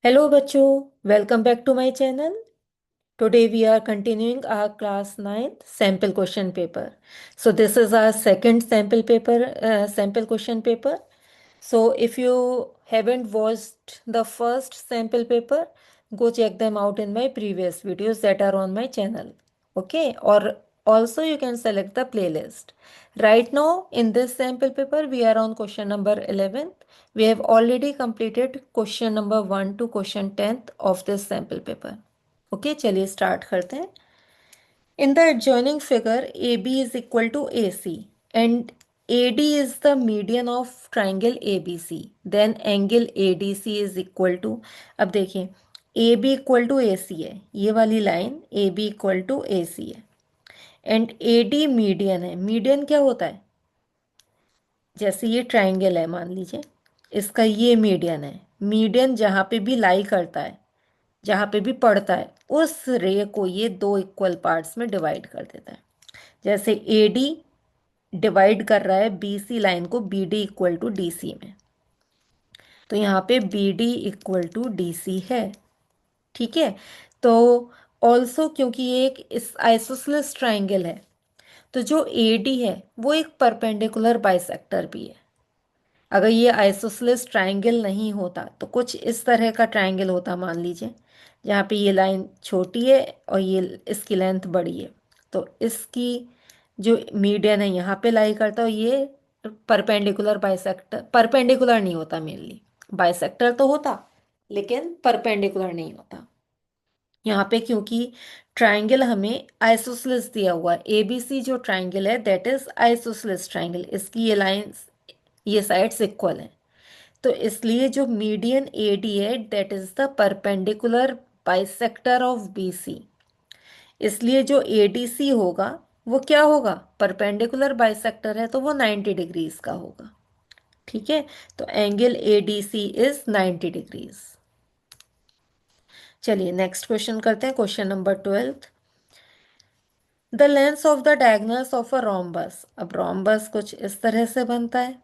Hello बच्चों, welcome back to my channel. Today we are continuing our class 9th sample question paper. So this is our second sample question paper. So if you haven't watched the first sample paper, go check them out in my previous videos that are on my channel. Okay, or also you can select the playlist. Right now in this sample paper we are on question number 11. We have already completed question number 1 to question 10th of this sample paper. Okay, चलिए start करते हैं. In the adjoining figure, AB is equal to AC and AD is the median of triangle ABC. Then angle ADC is equal to, अब देखिए AB equal to AC है, ये वाली line AB equal to AC है and AD median है. Median क्या होता है? जैसे ये ट्राइंगल है मान लीजिए, इसका ये मीडियन है. मीडियन जहाँ पे भी लाई करता है, जहाँ पे भी पड़ता है, उस रे को ये दो इक्वल पार्ट्स में डिवाइड कर देता है. जैसे ए डी डिवाइड कर रहा है बी सी लाइन को B D equal to D C में, तो यहाँ पे B D equal to D C है. ठीक है. तो ऑल्सो क्योंकि ये एक इस आइसोसेलेस ट्राइंगल है, तो जो ए डी है वो एक परपेंडिकुलर बाइसेक्टर भी है. अगर ये आइसोसेलेस ट्राइंगल नहीं होता तो कुछ इस तरह का ट्राइंगल होता, मान लीजिए जहाँ पे ये लाइन छोटी है और ये इसकी लेंथ बड़ी है, तो इसकी जो मीडियन है यहाँ पे लाई करता है. ये परपेंडिकुलर बाइसेक्टर, परपेंडिकुलर नहीं होता मेनली, बाइसेक्टर तो होता लेकिन परपेंडिकुलर नहीं होता यहाँ पे, क्योंकि ट्राइंगल हमें आइसोसेलेस दिया हुआ है. एबीसी जो ट्राइंगल है दैट इज आइसोसेलेस ट्राइंगल, इसकी ये लाइंस, ये साइड्स इक्वल हैं. तो इसलिए जो मीडियन ए डी है that is the perpendicular bisector of B C. इसलिए जो ए डी सी होगा वो क्या होगा? परपेंडिकुलर बाइसेक्टर है तो वो 90 डिग्रीज का होगा. ठीक है. तो angle A D C is 90 degrees. चलिए नेक्स्ट क्वेश्चन करते हैं, question number 12. The length of the diagonals of a rhombus. अब रोम्बस कुछ इस तरह से बनता है.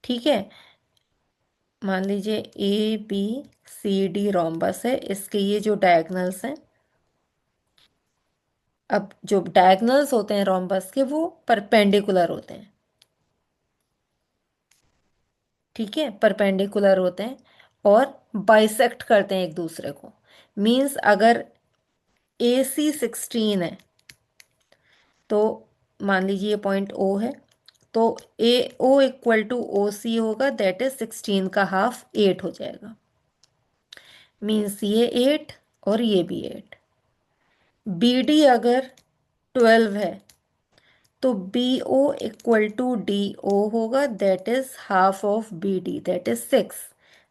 ठीक है. मान लीजिए A B C D rhombus है, इसके ये जो डायगोनल्स हैं, अब जो डायगोनल्स होते हैं रोम्बस के वो परपेंडिकुलर होते हैं. ठीक है, परपेंडिकुलर होते हैं और बाइसेक्ट करते हैं एक दूसरे को. मींस अगर ए सी 16 है तो मान लीजिए ये पॉइंट ओ है, तो ए ओ इक्वल टू ओ सी होगा, दैट इज 16 का हाफ 8 हो जाएगा. मीन्स ये 8 और ये भी 8. बी डी अगर 12 है तो B O equal to D O होगा, that is half of B D, that is 6.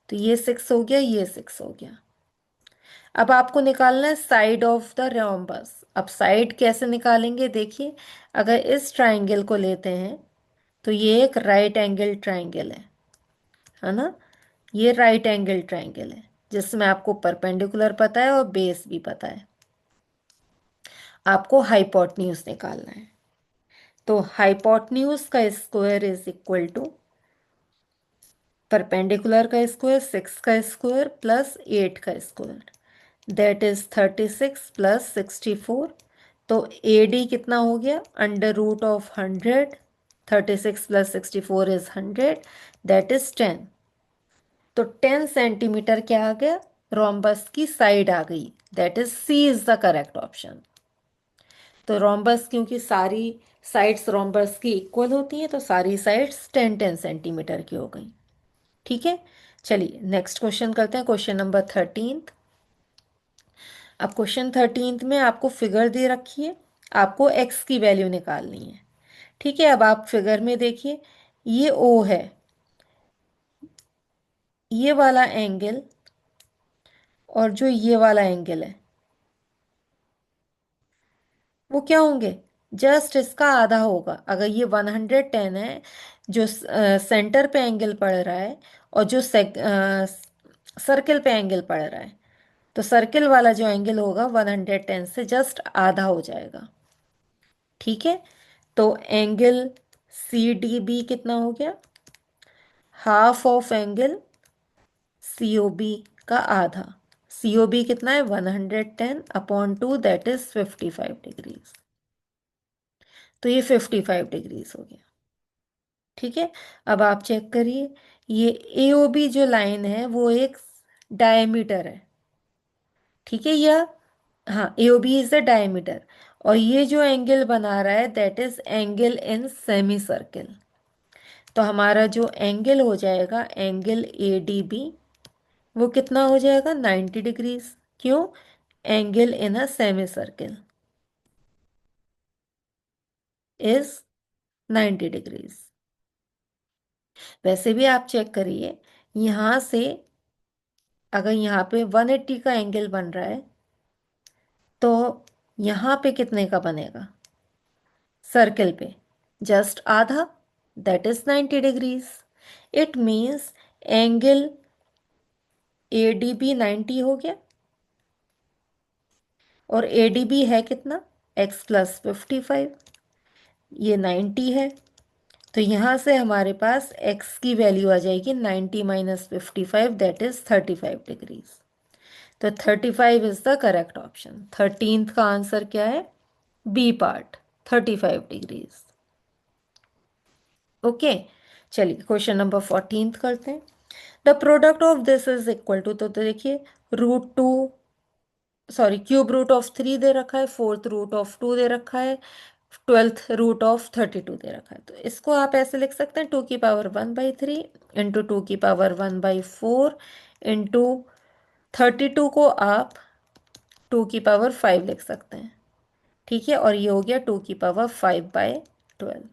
तो ये 6 हो गया, ये 6 हो गया. अब आपको निकालना है साइड ऑफ द रोम्बस. अब साइड कैसे निकालेंगे देखिए, अगर इस ट्राइंगल को लेते हैं तो ये एक राइट एंगल ट्राइंगल है ना. ये राइट एंगल ट्राइंगल है जिसमें आपको परपेंडिकुलर पता है और बेस भी पता है. आपको हाइपोटेन्यूज निकालना है. तो हाइपोटेन्यूज का square is equal to perpendicular का स्क्वायर 6 का स्क्वायर प्लस 8 का स्क्वायर, दैट इज 36 प्लस 64. तो ए डी कितना हो गया? Under root of 100. 36 plus 64 is 100, that is 10. तो 10 सेंटीमीटर क्या आ गया? रोम्बस की साइड आ गई, that is C is the correct option. तो रोम्बस क्योंकि सारी साइड्स रोम्बस की इक्वल होती हैं तो सारी साइड्स 10-10 सेंटीमीटर की हो गई. ठीक है. चलिए नेक्स्ट क्वेश्चन करते हैं, क्वेश्चन नंबर 13. अब क्वेश्चन 13 में आपको फिगर दे रखी है, आपको एक्स की वैल्यू निकालनी है. ठीक है. अब आप फिगर में देखिए, ये ओ है, ये वाला एंगल और जो ये वाला एंगल है वो क्या होंगे? जस्ट इसका आधा होगा. अगर ये 110 है जो सेंटर पे एंगल पड़ रहा है और जो सर्किल पे एंगल पड़ रहा है, तो सर्किल वाला जो एंगल होगा 110 से जस्ट आधा हो जाएगा. ठीक है. तो एंगल सी डी बी कितना हो गया? हाफ ऑफ एंगल COB का आधा। COB कितना है 110/2 दैट इज 55 डिग्रीज। तो ये 55 डिग्रीज हो गया। ठीक है, अब आप चेक करिए, ये AOB जो लाइन है वो एक डायमीटर है। ठीक है, या हाँ, AOB इज द डायमीटर, और ये जो एंगल बना रहा है that is angle in semi circle. तो हमारा जो एंगल हो जाएगा एंगल ADB, वो कितना हो जाएगा 90 डिग्रीज। क्यों? Angle in a semi circle is 90 degrees. वैसे भी आप चेक करिए, यहाँ से अगर यहाँ पे 180 का एंगल बन रहा है तो यहाँ पे कितने का बनेगा सर्किल पे? जस्ट आधा, that is 90 degrees. It means angle ADB 90 हो गया, और ADB है कितना, x + 55, ये 90 है। तो यहाँ से हमारे पास x की वैल्यू आ जाएगी 90 - 55 दैट इज 35 डिग्रीज। तो 35 is the correct option. 13th का आंसर क्या है? B part, 35 degrees. ओके, चलिए क्वेश्चन नंबर 14th करते हैं। The product of this is equal to, तो देखिए √2, सॉरी ³ रूट ऑफ 3 दे रखा है, 4th रूट ऑफ 2 दे रखा है, 12th रूट ऑफ 32 दे रखा है। तो इसको आप ऐसे लिख सकते हैं 2⁻1/3 इंटू 2⁻1/4 इंटू 32 को आप 2⁻5 लिख सकते हैं। ठीक है, और ये हो गया 2⁻5/12।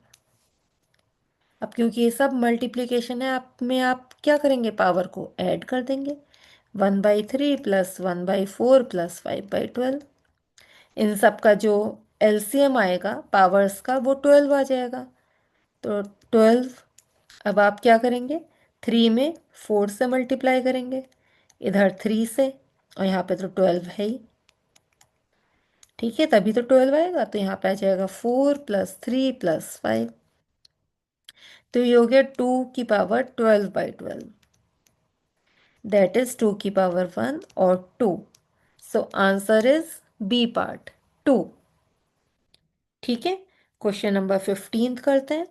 अब क्योंकि ये सब मल्टीप्लिकेशन है, आप में आप क्या करेंगे, पावर को ऐड कर देंगे। 1/3 + 1/4 + 5/12, इन सब का जो LCM आएगा पावर्स का वो 12 आ जाएगा। तो 12, अब आप क्या करेंगे, 3 में 4 से मल्टीप्लाई करेंगे, इधर 3 से, और यहाँ पे तो 12 है ही। ठीक है, तभी तो 12 आएगा। तो यहाँ पे आ जाएगा 4 + 3 + 5, तो ये हो गया 2⁻12/12, दैट इज 2⁻1 और 2। So answer is B part, 2। ठीक है, क्वेश्चन नंबर 15 करते हैं।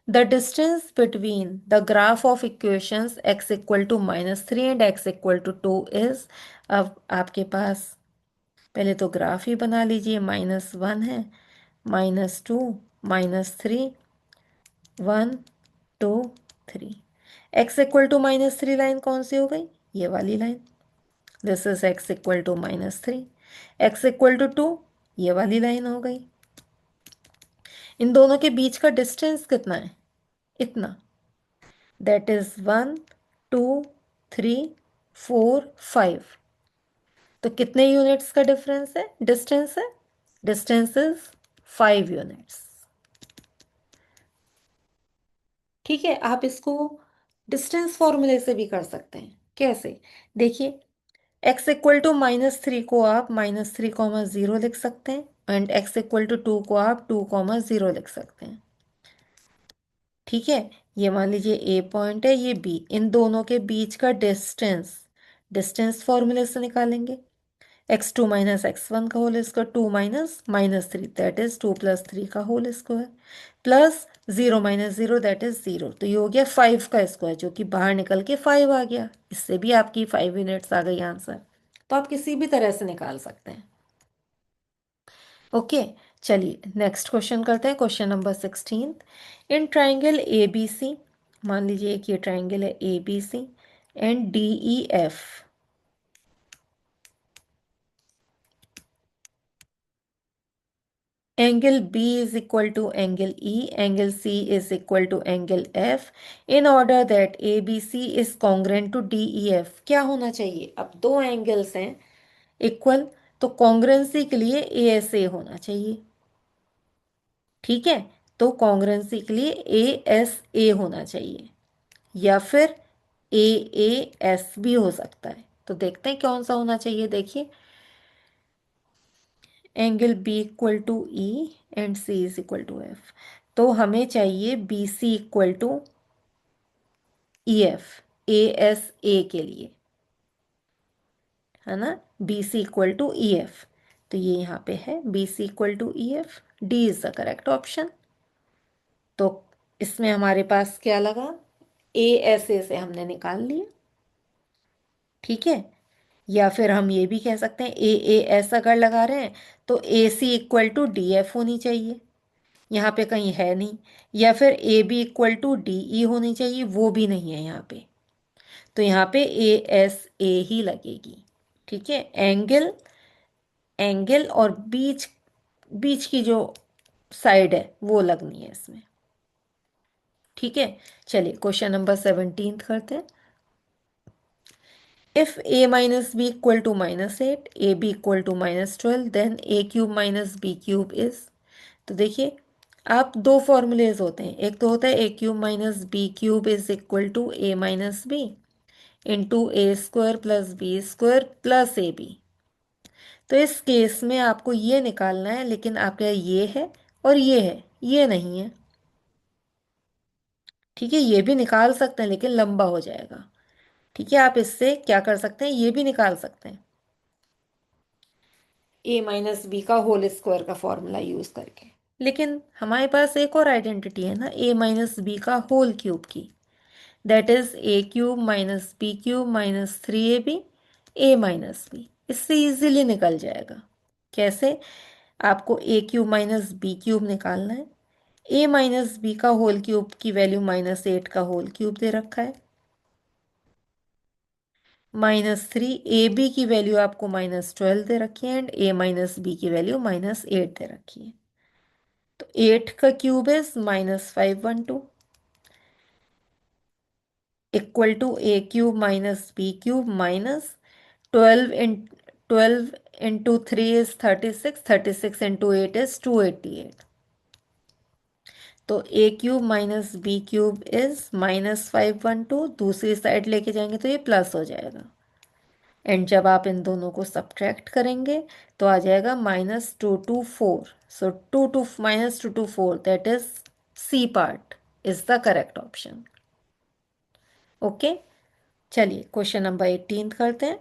The distance between the graph of equations x = -3 and x = 2 is. अब आपके पास पहले तो ग्राफ ही बना लीजिए। -1 है, -2, -3, 1, 2, 3। x = -3 लाइन कौन सी हो गई, ये वाली line, this is x = -3। x = 2, ये वाली लाइन हो गई। इन दोनों के बीच का डिस्टेंस कितना है, इतना, दैट इज 1, 2, 3, 4, 5। तो कितने यूनिट्स का डिफरेंस है, डिस्टेंस है, डिस्टेंस इज 5 यूनिट्स। ठीक है, आप इसको डिस्टेंस फॉर्मूले से भी कर सकते हैं। कैसे, देखिए x = -3 को आप -3,0 लिख सकते हैं, एंड x = 2 को आप 2,0 लिख सकते हैं। ठीक है, ये मान लीजिए A पॉइंट है, ये B, इन दोनों के बीच का डिस्टेंस, डिस्टेंस फॉर्मूले से निकालेंगे। x2 - x1 का होल स्क्वायर, 2 - -3 दैट इज 2 + 3 का whole square, plus 0 - 0 that is 0। तो ये हो गया 5 का स्क्वायर, जो कि बाहर निकल के 5 आ गया। इससे भी आपकी 5 यूनिट्स आ गई आंसर। तो आप किसी भी तरह से निकाल सकते हैं। ओके, चलिए नेक्स्ट क्वेश्चन करते हैं। Question number 16। In triangle ABC, मान लीजिए कि ये ट्राइंगल है ABC and DEF, angle B is equal to angle E, angle C is equal to angle F, in order that ABC is congruent to DEF। क्या होना चाहिए, अब दो एंगल्स हैं इक्वल, तो कॉन्ग्रेंसी के लिए ASA होना चाहिए। ठीक है, तो कॉन्ग्रेंसी के लिए ASA होना चाहिए, या फिर AAS भी हो सकता है। तो देखते हैं कौन सा होना चाहिए। देखिए angle B = E and C = F, तो हमें चाहिए BC = EF, ASA के लिए। है ना, B C equal to E F. तो ये यहाँ पे है B C equal to E F, D is the correct option. तो इसमें हमारे पास क्या लगा, ए एस ए से हमने निकाल लिया, ठीक है। या फिर हम ये भी कह सकते हैं ए ए एस अगर लगा रहे हैं तो A C equal to D F होनी चाहिए, यहाँ पे कहीं है नहीं। या फिर A B equal to D E होनी चाहिए, वो भी नहीं है यहाँ पे। तो यहाँ पे ए एस ए ही लगेगी, ठीक है। एंगल, एंगल और बीच, बीच की जो साइड है वो लगनी है इसमें, ठीक है। चलिए क्वेश्चन नंबर 17 करते हैं। If a minus b equal to -8, ab equal to -12, then a cube minus b cube is। तो देखिए, आप दो फॉर्मूलेज होते हैं, एक तो होता है A cube minus B cube is equal to A minus B into A square plus B square plus A B. तो इस केस में आपको ये निकालना है, लेकिन आपका ये है और ये है, ये नहीं है, ठीक है। ये भी निकाल सकते हैं लेकिन लंबा हो जाएगा, ठीक है। आप इससे क्या कर सकते हैं, ये भी निकाल सकते हैं ए माइनस बी का होल स्क्वायर का फॉर्मूला यूज करके। लेकिन हमारे पास एक और आइडेंटिटी है ना, ए माइनस बी का होल क्यूब की, that is A cube minus B cube minus 3ab A minus B. इससे इजीली निकल जाएगा। कैसे, आपको A cube minus B cube निकालना है। ए माइनस बी का होल क्यूब की वैल्यू -8 का होल क्यूब दे रखा है, -3 ए बी की वैल्यू आपको -12 दे रखी है, एंड ए माइनस बी की वैल्यू -8 दे रखी है। तो 8 का cube is -512 equal to A cube minus B cube minus 12 into 3 is 36, 36 into 8 is 288। तो A cube minus B cube is -512, दूसरी साइड लेके जाएंगे तो ये प्लस हो जाएगा, एंड जब आप इन दोनों को सब्ट्रैक्ट करेंगे तो आ जाएगा -224। So 2 - 2 - 2 4 that is C part is the correct option. Okay, चलिए क्वेश्चन नंबर 18 करते हैं।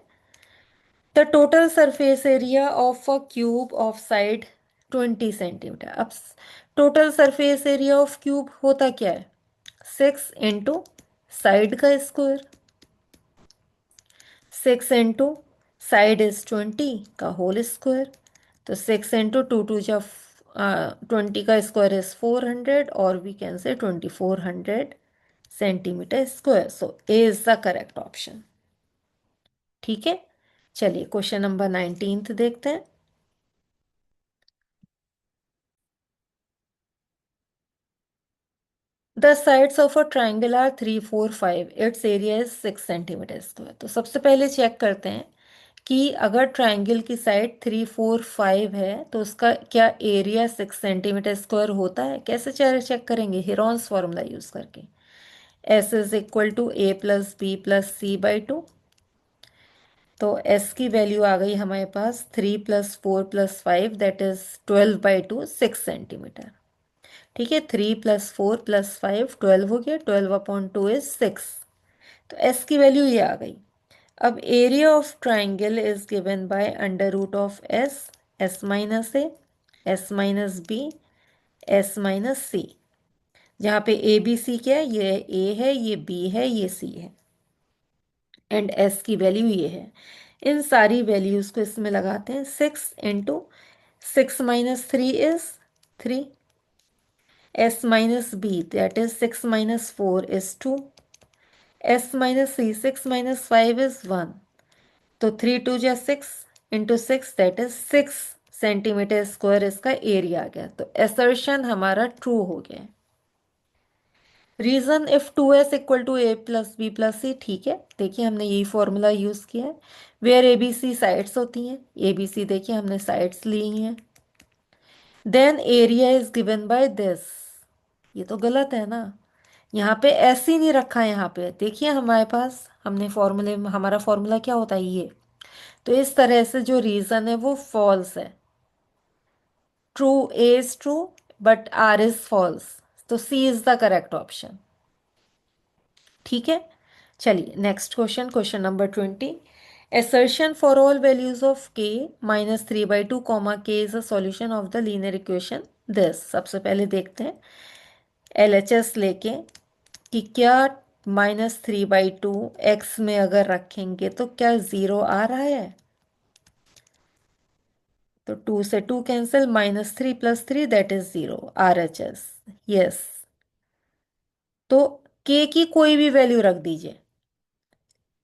The total surface area of a cube of side 20 centimetre. अब total surface area of cube होता क्या है, 6 इंटू साइड का स्क्वायर, 6 इंटू साइड इज 20 का whole square. तो 6 इंटू 2 जा 20 का स्क्वायर इज 400, और we can say 2400 centimetre square. So A is the correct option, ठीक है। चलिए क्वेश्चन नंबर 19 देखते हैं। The sides of a triangle are 3 4 5, its area is 6 centimetre square. तो सबसे पहले चेक करते हैं कि अगर ट्राइंगल की साइड 3 4 5 है तो उसका क्या एरिया 6 सेंटीमीटर स्क्वायर होता है। कैसे चेक करेंगे, हिरॉन्स फॉर्मूला यूज करके। S is equal to A plus B plus C by 2। तो एस की वैल्यू आ गई हमारे पास 3 + 4 + 5 दैट इज 12/2, 6 सेंटीमीटर, ठीक है। 3 + 4 + 5 12 हो गया, 12/2 इज 6। तो एस की वैल्यू ये आ गई। अब area of triangle is given by under root of S, S minus A, S minus B, S minus C. जहाँ पे ए बी सी क्या है, ये ए है, ये बी है, ये सी है, एंड एस की वैल्यू ये है। इन सारी वैल्यूज को इसमें लगाते हैं। 6 into 6 - 3 is 3, S minus B that is 6 - 4 is 2, S minus C 6 - 5 is 1। तो 3 2 जा 6 into 6 that is 6 centimetre square इसका एरिया आ गया। तो असर्शन हमारा ट्रू हो गया। Reason if 2s equal to A plus B plus C, ठीक है। देखिए हमने यही फॉर्मूला यूज किया है, where A B C sides होती हैं। ए बी सी देखिए हमने साइड्स ली हैं। Then area is given by this, ये तो गलत है ना, यहाँ पे ऐसे ही नहीं रखा है। यहाँ पे देखिए हमारे पास, हमने फॉर्मूले में, हमारा फॉर्मूला क्या होता है ये। तो इस तरह से जो रीजन है वो फॉल्स है। True, A is true but R is false. तो C is the correct option, ठीक है। चलिए next question, question number 20। Assertion for all values of k minus 3/2 comma k is a solution of the linear equation this। सबसे पहले देखते हैं LHS लेके कि क्या -3/2 x में अगर रखेंगे तो क्या 0 आ रहा है। तो 2 से 2 cancel, -3 + 3 that is 0 RHS। Yes, तो k की कोई भी वैल्यू रख दीजिए,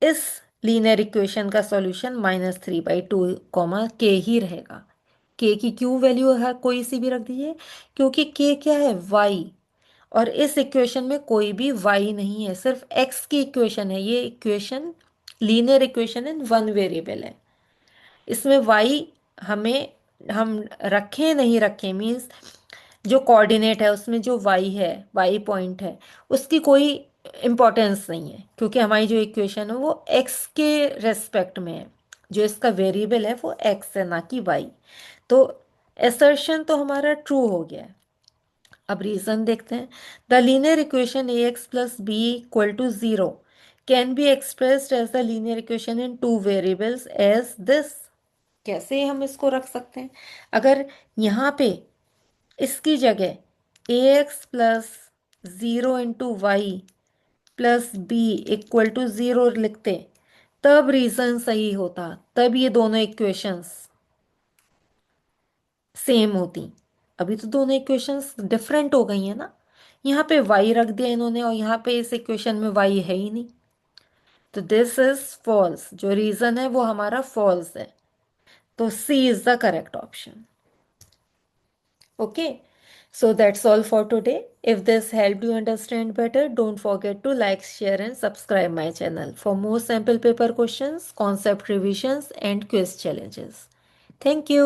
इस लीनियर इक्वेशन का सॉल्यूशन -3/2 k ही रहेगा। k की क्यों वैल्यू है कोई सी भी रख दीजिए, क्योंकि k क्या है, y, और इस इक्वेशन में कोई भी y नहीं है, सिर्फ x की इक्वेशन है। ये equation linear equation in one variable है, इसमें y हमें हम रखें नहीं रखें मीन्स जो कोऑर्डिनेट है उसमें जो y है, y पॉइंट है, उसकी कोई इम्पोर्टेंस नहीं है, क्योंकि हमारी जो इक्वेशन है वो x के रेस्पेक्ट में है, जो इसका वेरिएबल है वो x है ना कि y। तो एसर्शन तो हमारा ट्रू हो गया है। अब रीजन देखते हैं। The linear equation ax + b = 0 can be expressed as the linear equation in two variables as this. कैसे हम इसको रख सकते हैं, अगर यहाँ पे इसकी जगह ax + 0 × y + b = 0 लिखते, तब रीजन सही होता, तब ये दोनों इक्वेशंस सेम होती। अभी तो दोनों इक्वेशंस डिफरेंट हो गई हैं ना, यहाँ पे y रख दिया इन्होंने और यहाँ पे इस इक्वेशन में y है ही नहीं, तो दिस इज फॉल्स। जो रीजन है वो हमारा फॉल्स है, तो C is the correct option. Okay, so that's all for today. If this helped you understand better, don't forget to like, share, and subscribe my channel for more sample paper questions, concept revisions, and quiz challenges. Thank you.